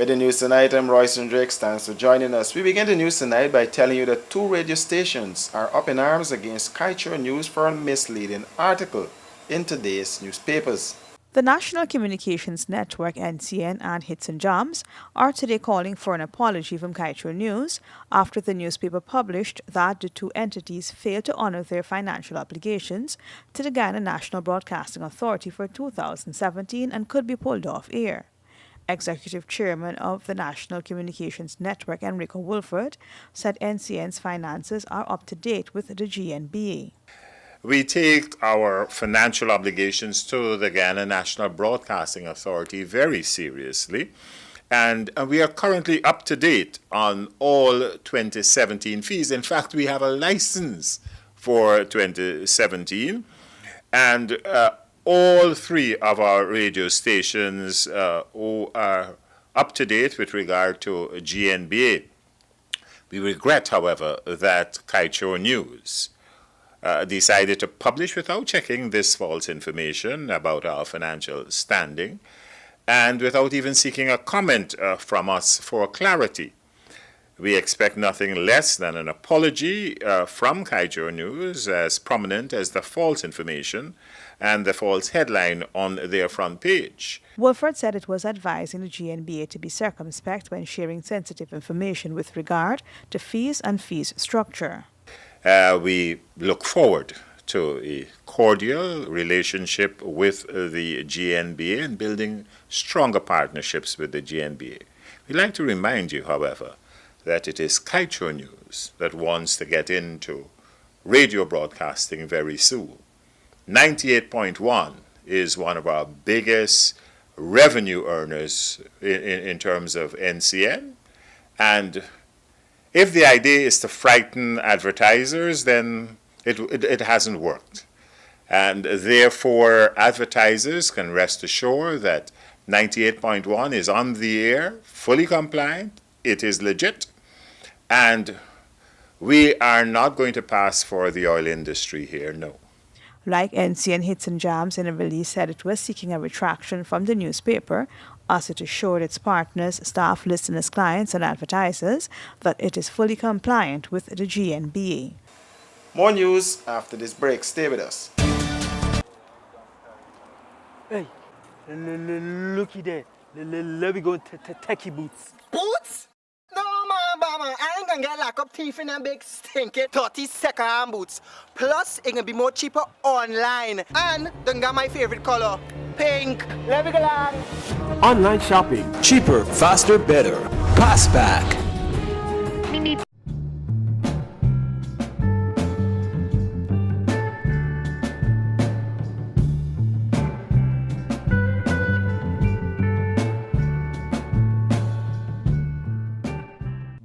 With the news tonight, I'm Royce Drake. Thanks for joining us. We begin the news tonight by telling you that 2 radio stations are up in arms against Kaichur News for a misleading article in today's newspapers. The National Communications Network (NCN) and Hits and Jams are today calling for an apology from Kaichur News after the newspaper published that the 2 entities failed to honor their financial obligations to the Ghana National Broadcasting Authority for 2017 and could be pulled off air. Executive Chairman of the National Communications Network, Enrico Wolford, said NCN's finances are up to date with the GNBA. We take our financial obligations to the Ghana National Broadcasting Authority very seriously, and we are currently up to date on all 2017 fees. In fact, we have a license for 2017, and all 3 of our radio stations are up to date with regard to GNBA. We regret, however, that Kaichur News decided to publish without checking this false information about our financial standing and without even seeking a comment from us for clarity. We expect nothing less than an apology from Kaichur News, as prominent as the false information and the false headline on their front page. Wolford said it was advising the GNBA to be circumspect when sharing sensitive information with regard to fees and fees structure. We look forward to a cordial relationship with the GNBA and building stronger partnerships with the GNBA. We'd like to remind you, however, that it is Kaichur News that wants to get into radio broadcasting very soon. 98.1 is one of our biggest revenue earners in terms of NCN, and if the idea is to frighten advertisers, then it hasn't worked. And therefore, advertisers can rest assured that 98.1 is on the air, fully compliant, it is legit, and we are not going to pass for the oil industry here, no. Like NCN, Hits and Jams in a release said it was seeking a retraction from the newspaper as it assured its partners, staff, listeners, clients, and advertisers that it is fully compliant with the GNBA. More news after this break. Stay with us. Hey, looky there. Let me go techie boots. Boots? No, man, I ain't gonna get lock up teeth in them big stinky 30-second boots. Plus, it can be more cheaper online. And don't got my favorite color, pink. Let me go along. Online shopping. Cheaper, faster, better. Passback.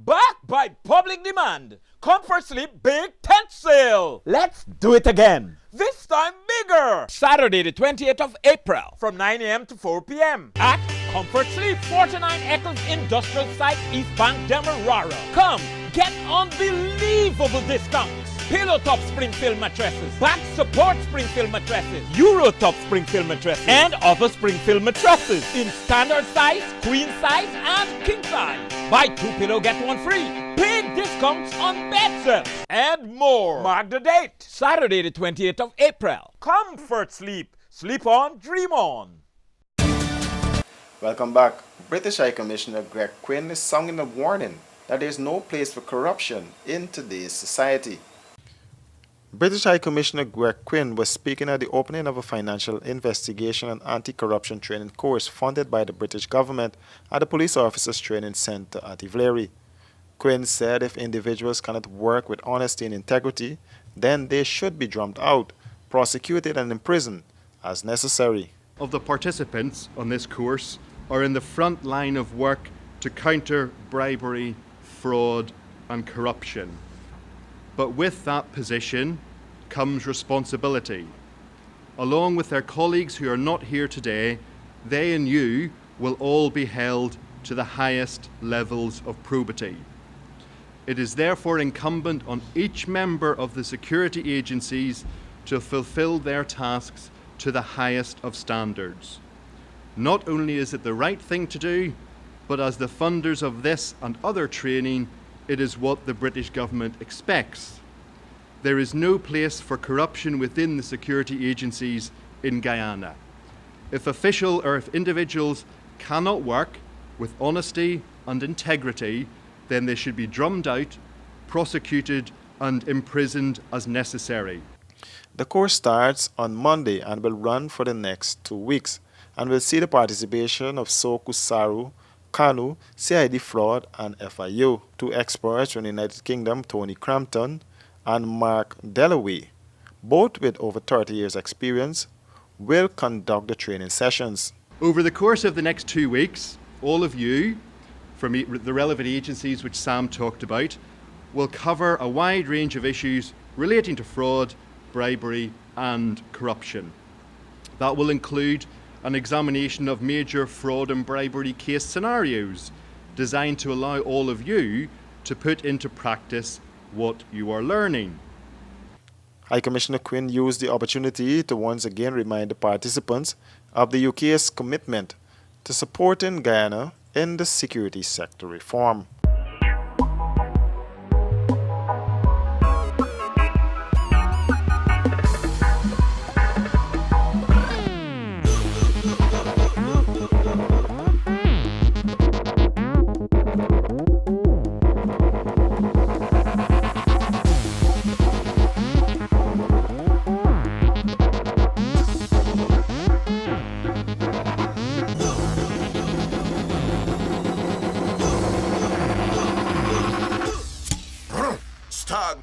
Backed by public demand, Comfort Sleep Big Tent Sale. Let's do it again. This time bigger. Saturday the 28th of April from 9 a.m. to 4 p.m. at Comfort Sleep, 49 Eccles Industrial Site, East Bank, Demerara. Come, get unbelievable discounts. Pillow Top Spring-Filled mattresses, back support Spring-Filled mattresses, Euro Top Spring-Filled mattresses, and other Spring-Filled mattresses in standard size, queen size, and king size. Buy 2 pillow, get 1 free. Big discounts on bed sets and more. Mark the date, Saturday the 28th of April. Comfort Sleep. Sleep on, dream on. Welcome back. British High Commissioner Greg Quinn is sounding a warning that there is no place for corruption in today's society. British High Commissioner Greg Quinn was speaking at the opening of a financial investigation and anti-corruption training course funded by the British government at the Police Officers Training Centre at Ivleary. Quinn said if individuals cannot work with honesty and integrity, then they should be drummed out, prosecuted and imprisoned as necessary. Of the participants on this course are in the front line of work to counter bribery, fraud and corruption. But with that position comes responsibility. Along with their colleagues who are not here today, they and you will all be held to the highest levels of probity. It is therefore incumbent on each member of the security agencies to fulfill their tasks to the highest of standards. Not only is it the right thing to do, but as the funders of this and other training, it is what the British government expects. There is no place for corruption within the security agencies in Guyana. If individuals cannot work with honesty and integrity, then they should be drummed out, prosecuted, and imprisoned as necessary. The course starts on Monday and will run for the next 2 weeks and will see the participation of Soku Saru, Kanu, CID Fraud, and FIU. 2 experts from the United Kingdom, Tony Crampton and Mark Dalloway, both with over 30 years' experience, will conduct the training sessions. Over the course of the next 2 weeks, all of you from the relevant agencies which Sam talked about will cover a wide range of issues relating to fraud, bribery and corruption. That will include an examination of major fraud and bribery case scenarios designed to allow all of you to put into practice what you are learning. High Commissioner Quinn used the opportunity to once again remind the participants of the UK's commitment to supporting Guyana in the security sector reform.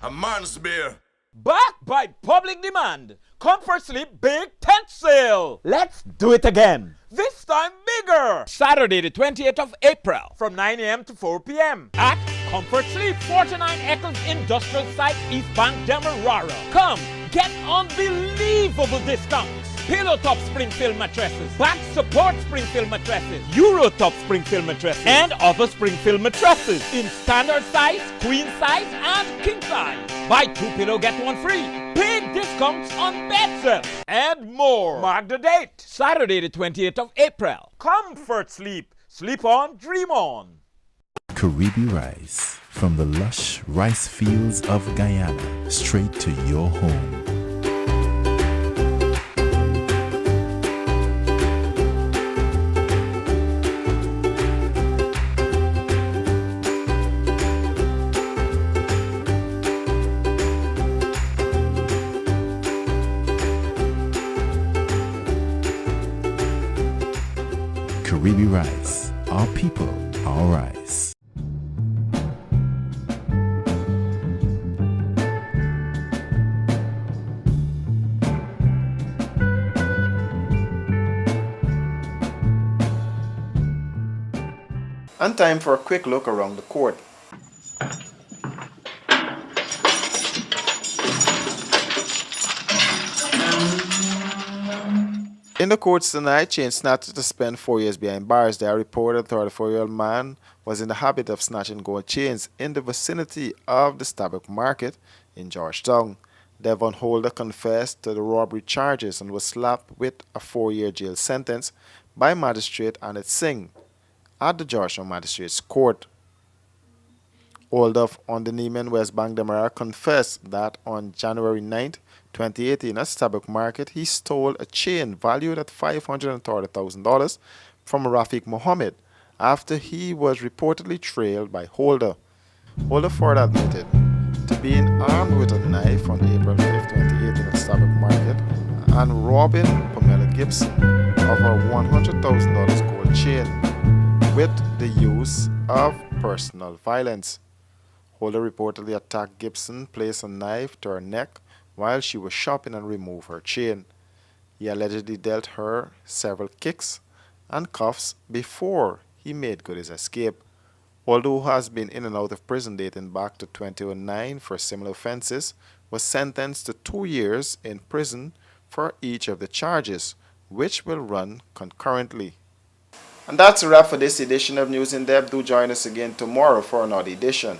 A man's beer. Backed by public demand, Comfort Sleep Big Tent Sale. Let's do it again. This time bigger. Saturday the 28th of April from 9 a.m. to 4 p.m. at Comfort Sleep, 49 Eccles Industrial Site, East Bank, Demerara. Come, get unbelievable discounts. Pillow Top Spring-Filled mattresses, Back Support Spring-Filled mattresses, Euro Top Spring-Filled mattresses, and other Spring-Filled mattresses in standard size, queen size, and king size. Buy 2 pillow, get 1 free. Big discounts on bed sets and more. Mark the date, Saturday the 28th of April. Comfort Sleep. Sleep on, dream on. Karibi Rice, from the lush rice fields of Guyana, straight to your home. Karibi Rice, our people, our rice. And time for a quick look around the court. In the courts tonight, chain snatchers to spend 4 years behind bars. They are reported a 34-year-old man was in the habit of snatching gold chains in the vicinity of the Stabroek Market in Georgetown. Devon Holder confessed to the robbery charges and was slapped with a 4-year jail sentence by Magistrate Anit Singh at the Georgetown Magistrates Court. Holder on the Neiman West Bank Demerara confessed that on January 9th, 2018 at Stabroek Market, he stole a chain valued at $530,000 from Rafiq Mohammed after he was reportedly trailed by Holder. Holder further admitted to being armed with a knife on April 5, 2018 at Stabroek Market and robbing Pamela Gibson of her $100,000 gold chain with the use of personal violence. Holder reportedly attacked Gibson, placed a knife to her neck while she was shopping and removed her chain. He allegedly dealt her several kicks and cuffs before he made good his escape. Holder, who has been in and out of prison dating back to 2009 for similar offenses, was sentenced to 2 years in prison for each of the charges, which will run concurrently. And that's a wrap for this edition of News in Depth. Do join us again tomorrow for another edition.